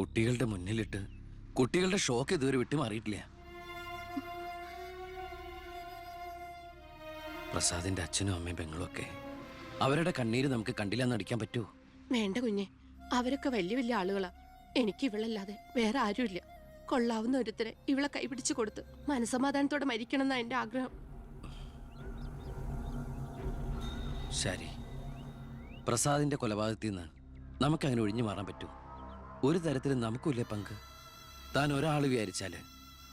കുട്ടികളുടെ മുന്നിലിട്ട് കുട്ടികളുടെ ഷോക്ക് ഇതുവരെ വിട്ടുമാറിയിട്ടില്ല. പ്രസാദിന്റെ അച്ഛനും അമ്മയും പെങ്ങളും ഒക്കെ അവരുടെ കണ്ണീര് നമുക്ക് കണ്ടില്ലെന്ന് നടിക്കാൻ പറ്റുമോ? വേണ്ട കുഞ്ഞെ, അവരൊക്കെ വലിയ വലിയ ആളുകളാ. എനിക്ക് ഇവളല്ലാതെ വേറെ ആരുമില്ല. കൊള്ളാവുന്ന ഒരുത്തരെ ഇവളെ കൈപിടിച്ചു കൊടുത്ത് മനസമാധാനത്തോടെ മരിക്കണം എന്നാ എന്റെ ആഗ്രഹം. ശരി, പ്രസാദിന്റെ കൊലപാതകത്തിൽ നിന്ന് നമുക്കങ്ങനെ ഒഴിഞ്ഞു മാറാൻ പറ്റൂ? ഒരു തരത്തിലും നമുക്കില്ലേ പങ്ക്? താൻ ഒരാൾ വിചാരിച്ചാല്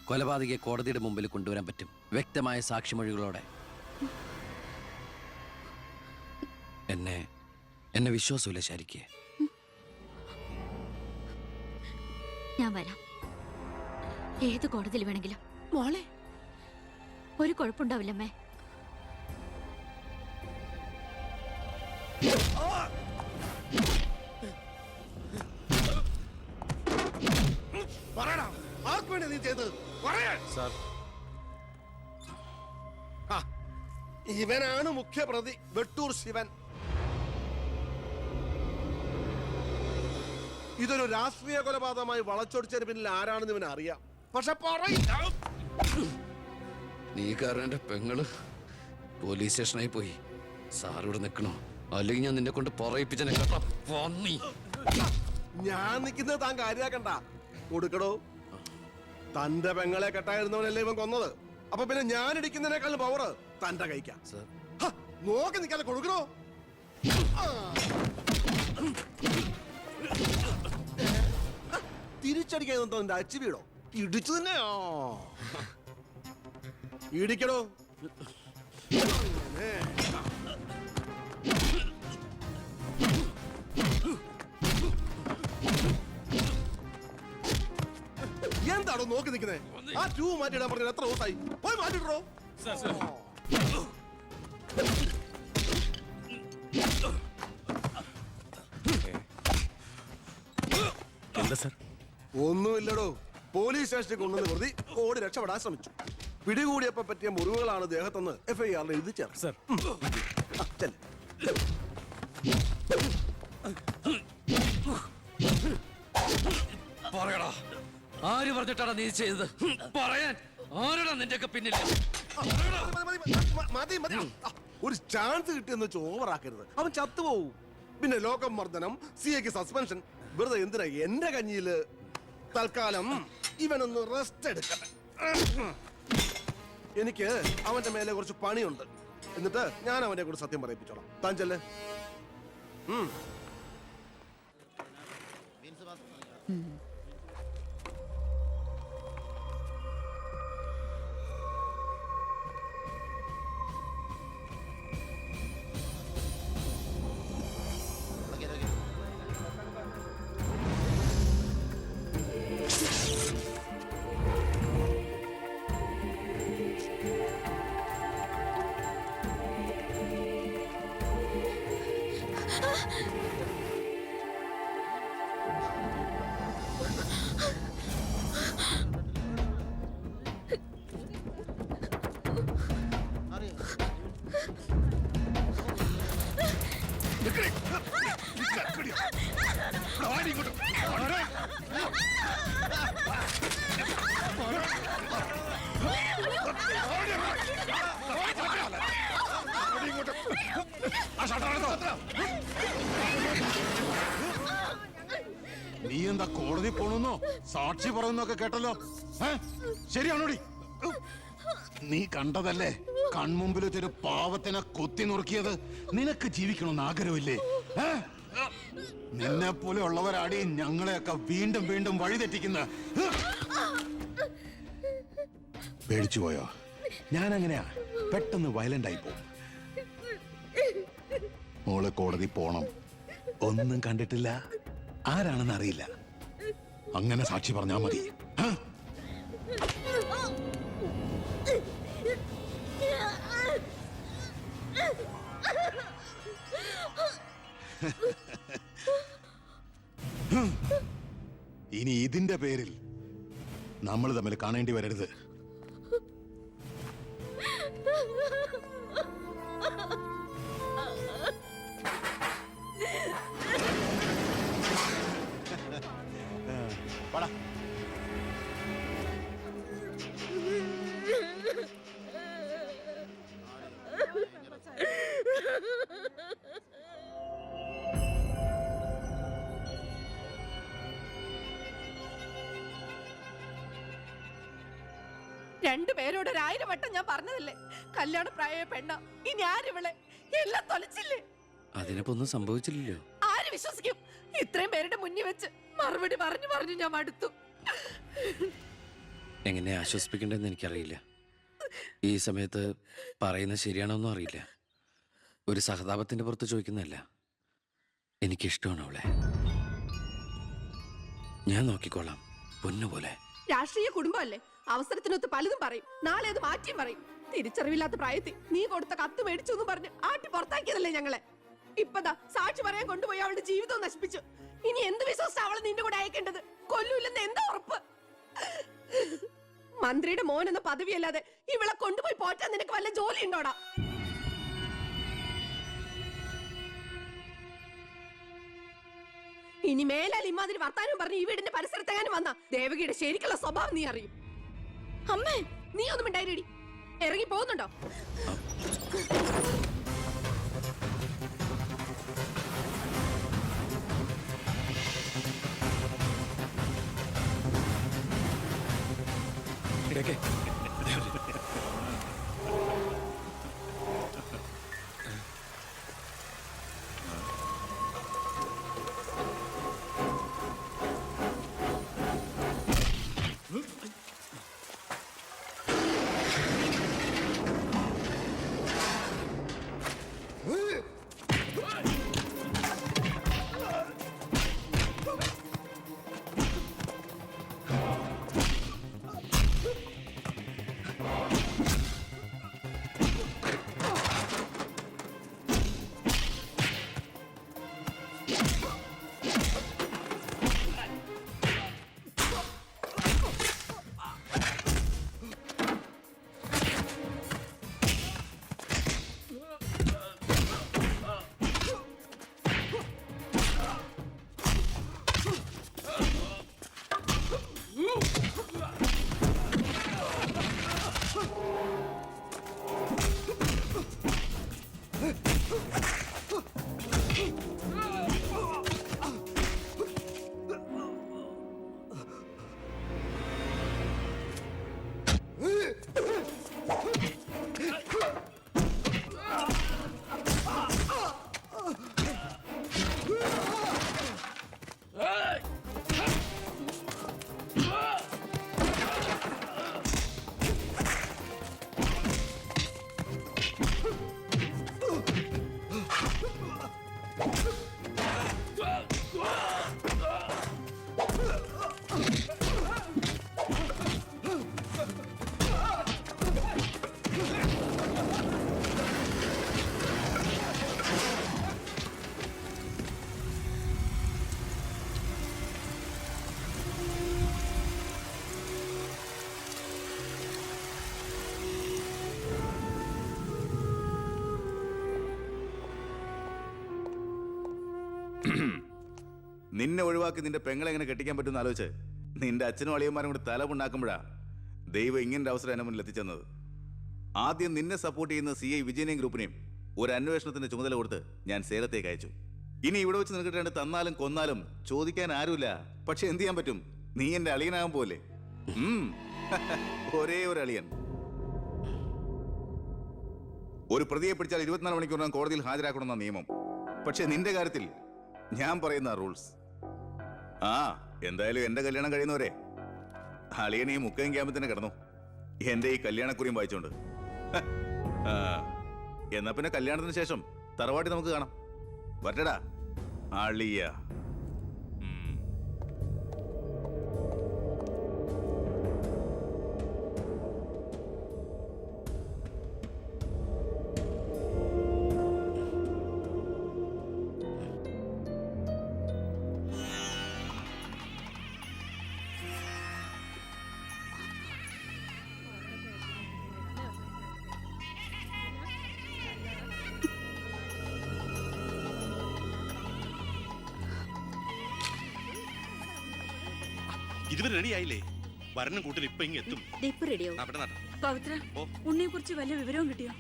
കൊലപാതകയെ കോടതിയുടെ മുമ്പിൽ കൊണ്ടുവരാൻ പറ്റും, വ്യക്തമായ സാക്ഷിമൊഴികളോടെ. എന്നെ വിശ്വാസമില്ല ശരിക്ക്. ഞാൻ വരാം, ഏത് കോടതിയിൽ വേണമെങ്കിലും. മോളെ, ഒരു കുഴപ്പമുണ്ടാവില്ലമ്മേ. ഇവനാണ് മുഖ്യപ്രതി, വെട്ടൂർ ശിവൻ. ഇതൊരു രാഷ്ട്രീയ കൊലപാതകമായി വളച്ചൊടിച്ചതിന് പിന്നിൽ ആരാണെന്ന് ഇവന് അറിയാം. പക്ഷെ നീ കാരണം എന്റെ പെങ്ങള് പോലീസ് സ്റ്റേഷനായി പോയി. സാറിവിടെ നിൽക്കണോ? അല്ലെങ്കിൽ ഞാൻ നിന്നെ കൊണ്ട് പറയിപ്പിച്ചെന്നെ കേട്ടോ. ഞാൻ നിൽക്കുന്നത് താൻ കാര്യാക്കണ്ട. കൊടുക്കടോ, തന്റെ പെങ്ങളെ കെട്ടായിരുന്നവനല്ലേ ഇവൻ കൊന്നത്. അപ്പൊ പിന്നെ ഞാൻ ഇടിക്കുന്നതിനേക്കാളും പവർ തന്റെ കഴിക്കാം. നോക്കി നിൽക്കാതെ കൊടുക്കണോ. തിരിച്ചടിക്കാൻ എന്റെ അച്ചു വീടോ? ഇടിച്ചു തന്നെയോ? ഇടിക്കടോ. എന്താണോ നോക്കി നിൽക്കുന്നേ? ആ ട്യൂബ് മാറ്റിയിടാൻ പറഞ്ഞത് എത്ര ദിവസമായി? പോയി മാറ്റിട്ടോ. ഒന്നുമില്ലടോ, പോലീസ് സ്റ്റേഷനിൽ കൊണ്ടുവന്ന് പ്രതി ഓടി രക്ഷപ്പെടാൻ ശ്രമിച്ചു. പിടികൂടിയപ്പോ പറ്റിയ മുറിവുകളാണ് ദേഹത്തെന്ന് FIR എഴുതി ചേർത്ത്. പറയടാ, ആര് പറഞ്ഞിട്ടാണ് നീ ചെയ്തത്? പറയാൻ ആരാടാ നിന്റെയൊക്കെ പിന്നിൽ? ഒരു ചാൻസ് കിട്ടിയെന്ന് ചോവറാക്കരുത്, അവൻ ചത്തുപോവും. പിന്നെ ലോകം മർദ്ദനം, CAക്ക് സസ്പെൻഷൻ. വെറുതെ എന്തിനാ എന്റെ കഞ്ഞിയില്? തൽക്കാലം ഇവനൊന്ന് റെസ്റ്റ് എടുക്കട്ടെ. എനിക്ക് അവന്റെ മേലെ കുറച്ച് പണിയുണ്ട്. എന്നിട്ട് ഞാൻ അവനെ കൂടെ സത്യം പറയിപ്പിച്ചോളാം. താൻ ചെല്ലേ. നീ എന്താ കോടതി പോണെന്നോ സാക്ഷി പറയുന്നൊക്കെ കേട്ടല്ലോ? ശരിയാണോടി? നീ കണ്ടതല്ലേ കൺമുമ്പിൽ വെച്ചൊരു പാവത്തിനെ കുത്തി നുറുക്കിയത്? നിനക്ക് ജീവിക്കണമെന്ന് ആഗ്രഹമില്ലേ? നിന്നെ പോലെ ഉള്ളവരാടി ഞങ്ങളെയൊക്കെ വീണ്ടും വീണ്ടും വഴിതെറ്റിക്കുന്ന. പേടിച്ചു പോയോ? ഞാൻ അങ്ങനെയാ, പെട്ടെന്ന് വയലന്റ് ആയി പോകും. മോള് കോടതി പോണം. ഒന്നും കണ്ടിട്ടില്ല, ആരാണെന്ന് അറിയില്ല, അങ്ങനെ സാക്ഷി പറഞ്ഞാ മതി. ഇനി ഇതിന്റെ പേരിൽ നമ്മൾ തമ്മിൽ കാണേണ്ടി വരരുത്. രണ്ടുപേരോട് 1000 വട്ടം ഞാൻ പറഞ്ഞതല്ലേ, കല്യാണ പ്രായ പെണ്ണ, ഇനി ആരിവളെ എല്ലാം തൊലച്ചില്ലേ? അതിനിപ്പോ ഒന്നും സംഭവിച്ചില്ലല്ലോ. ആര് വിശ്വസിക്കും? ഇത്രയും പേരുടെ മുന്നിൽ വെച്ച് മറുപടി പറഞ്ഞു പറഞ്ഞു ഞാൻ മടുത്തു. എങ്ങനെ ആശ്വസിപ്പിക്കണ്ടെന്ന് എനിക്കറിയില്ല. ഈ സമയത്ത് പറയുന്നത് ശരിയാണോന്നും അറിയില്ല. ഒരു സഹതാപത്തിന്റെ പുറത്ത് ചോദിക്കുന്നതല്ല. എനിക്കിഷ്ടമാണ് അവളെ. ഞാൻ നോക്കിക്കോളാം, പൊന്നുപോലെ. രാഷ്ട്രീയ കുടുംബമല്ലേ, അവസരത്തിനൊത്ത് പലതും പറയും, നാളെ അത് മാറ്റിയും പറയും. തിരിച്ചറിവില്ലാത്ത പ്രായത്തിൽ നീ കൊടുത്ത കത്ത് മേടിച്ചു എന്ന് പറഞ്ഞ് ആട്ടി പുറത്താക്കിയതല്ലേ ഞങ്ങളെ. ഇപ്പതാ സാക്ഷി പറയാൻ കൊണ്ടുപോയി അവളുടെ ജീവിതവും നശിപ്പിച്ചു. ഇനി എന്ത് വിശ്വസിച്ച അവളെ നിന്റെ കൂടെ അയക്കേണ്ടത്? കൊല്ലൂല്ലെന്ന് എന്താ ഉറപ്പ്? മന്ത്രിയുടെ മോൻ എന്ന പദവിയല്ലാതെ ഇവളെ കൊണ്ടുപോയി പോറ്റാൻ നിനക്ക് വല്ല ജോലി ഉണ്ടോടാ? ഇനി മേലാൽ ഇമാതിരി വർത്താനം പറഞ്ഞ് ഈ വീടിന്റെ പരിസരത്തെങ്ങാനും വന്ന ദേവകിയുടെ ശരിക്കുള്ള സ്വഭാവം നീ അറിയും. അമ്മേ, നീ ഒന്നും ഉണ്ടായിരടി. ഇറങ്ങി പോകുന്നുണ്ടോ? നിന്നെ ഒഴിവാക്കി നിന്റെ പെങ്ങളെ എങ്ങനെ കെട്ടിക്കാൻ പറ്റുമെന്ന് ആലോചിച്ച് നിന്റെ അച്ഛനും അളിയന്മാരും കൂടി തല പുണ്ണാക്കുമ്പോഴാ ദൈവം ഇങ്ങനൊരു അവസരം എന്നെ മുന്നിൽ എത്തിച്ചെന്നത്. ആദ്യം നിന്നെ സപ്പോർട്ട് ചെയ്യുന്ന CI വിജയനെയും ഗ്രൂപ്പിനെയും ഒരു അന്വേഷണത്തിന്റെ ചുമതല കൊടുത്ത് ഞാൻ സേലത്തേക്ക് അയച്ചു. ഇനി ഇവിടെ വെച്ച് നിൽക്കിട്ട് തന്നാലും കൊന്നാലും ചോദിക്കാൻ ആരുമില്ല. പക്ഷെ എന്ത് ചെയ്യാൻ പറ്റും? നീ എന്റെ അളിയനാകാൻ പോലെ. ഒരേ ഒരു അളിയൻ. ഒരു പ്രതിയെ പിടിച്ചാൽ 24 മണിക്കൂറിനകം കോടതിയിൽ ഹാജരാക്കണമെന്ന നിയമം. പക്ഷെ നിന്റെ കാര്യത്തിൽ ഞാൻ പറയുന്ന റൂൾസ്. എന്തായാലും എന്റെ കല്യാണം കഴിയുന്നവരെ അളിയനെ ഈ മുക്കയും ക്യാമ്പിൽ തന്നെ കിടന്നു എന്റെ ഈ കല്യാണക്കുറിയും വായിച്ചോണ്ട്. എന്നാ പിന്നെ കല്യാണത്തിന് ശേഷം തറവാട്ടി നമുക്ക് കാണാം. വരട്ടടാ അളിയ. ഇതുവരെ റെഡി ആയില്ലേ? വരണം കൂട്ടർ ഇപ്പൊ ഇങ്ങ് എത്തും. പവിത്ര, ഉണ്ണിയെ കുറിച്ച് വല്ല വിവരവും കിട്ടിയോ?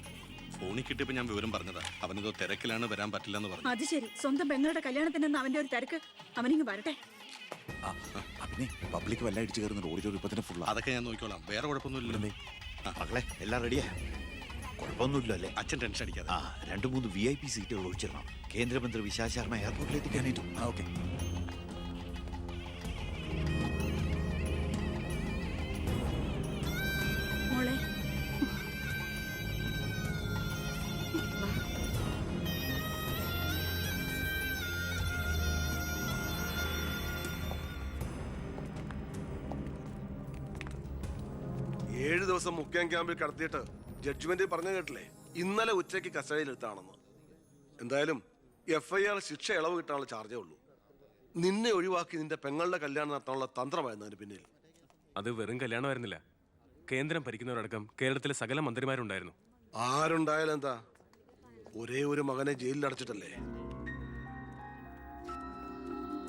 ഫോണിൽ കിട്ടിയപ്പോ ഞാൻ വിവരം പറഞ്ഞതാ. അവനെന്തോ തിരക്കിലാണ്, വരാൻ പറ്റില്ലെന്ന് പറഞ്ഞു. അത് ശരി. സ്വന്തം പെങ്ങളുടെ കല്യാണത്തിനെന്ന് അവന്റെ ഒരു തിരക്ക്. അവനിങ്ങ് വരട്ടെ. പിന്നെ പബ്ലിക് വല്ല അടിച്ചു കയറുന്നുണ്ട്. ഓഡിറ്റോറിയം ഇപ്പൊ തന്നെ ഫുള്ളാ. അതൊക്കെ ഞാൻ നോക്കിക്കോളാം, വേറെ കുഴപ്പമൊന്നുമില്ലല്ലോ. മകളെ എല്ലാം റെഡിയാ? കുഴപ്പമൊന്നുമില്ല അല്ലേ? അച്ഛൻ ടെൻഷൻ അടിക്കാതെ. 2-3 VIP സീറ്റുകൾ ഒഴിച്ചിടണം. കേന്ദ്രമന്ത്രി വിശാൽ ശർമ്മ എയർപോർട്ടിൽ എത്തിക്കാനായിട്ടു. ഓക്കെ. മോളെ ഏഴ് ദിവസം മുഖ്യം ക്യാമ്പിൽ കടത്തിയിട്ട് ജഡ്ജ്മെന്റ് പറഞ്ഞു കേട്ടില്ലേ, ഇന്നലെ ഉച്ചയ്ക്ക് കസ്റ്റഡിയിലെടുത്താണെന്ന്. എന്തായാലും FIR ശിക്ഷ ഇളവ് കിട്ടാനുള്ള ചാർജേ ഉള്ളൂ. നിന്നെ ഒഴിവാക്കി നിന്റെ പെങ്ങളുടെ കല്യാണം നടത്താനുള്ള തന്ത്രമായിരുന്നു അതിന് പിന്നിൽ. അത് വെറും കല്യാണമായിരുന്നില്ല. കേന്ദ്രം ഭരിക്കുന്നവരടക്കം കേരളത്തിലെ സകല മന്ത്രിമാരുണ്ടായിരുന്നു. ആരുണ്ടായാലും എന്താ, ഒരേ ഒരു മകനെ ജയിലിൽ അടച്ചിട്ടല്ലേ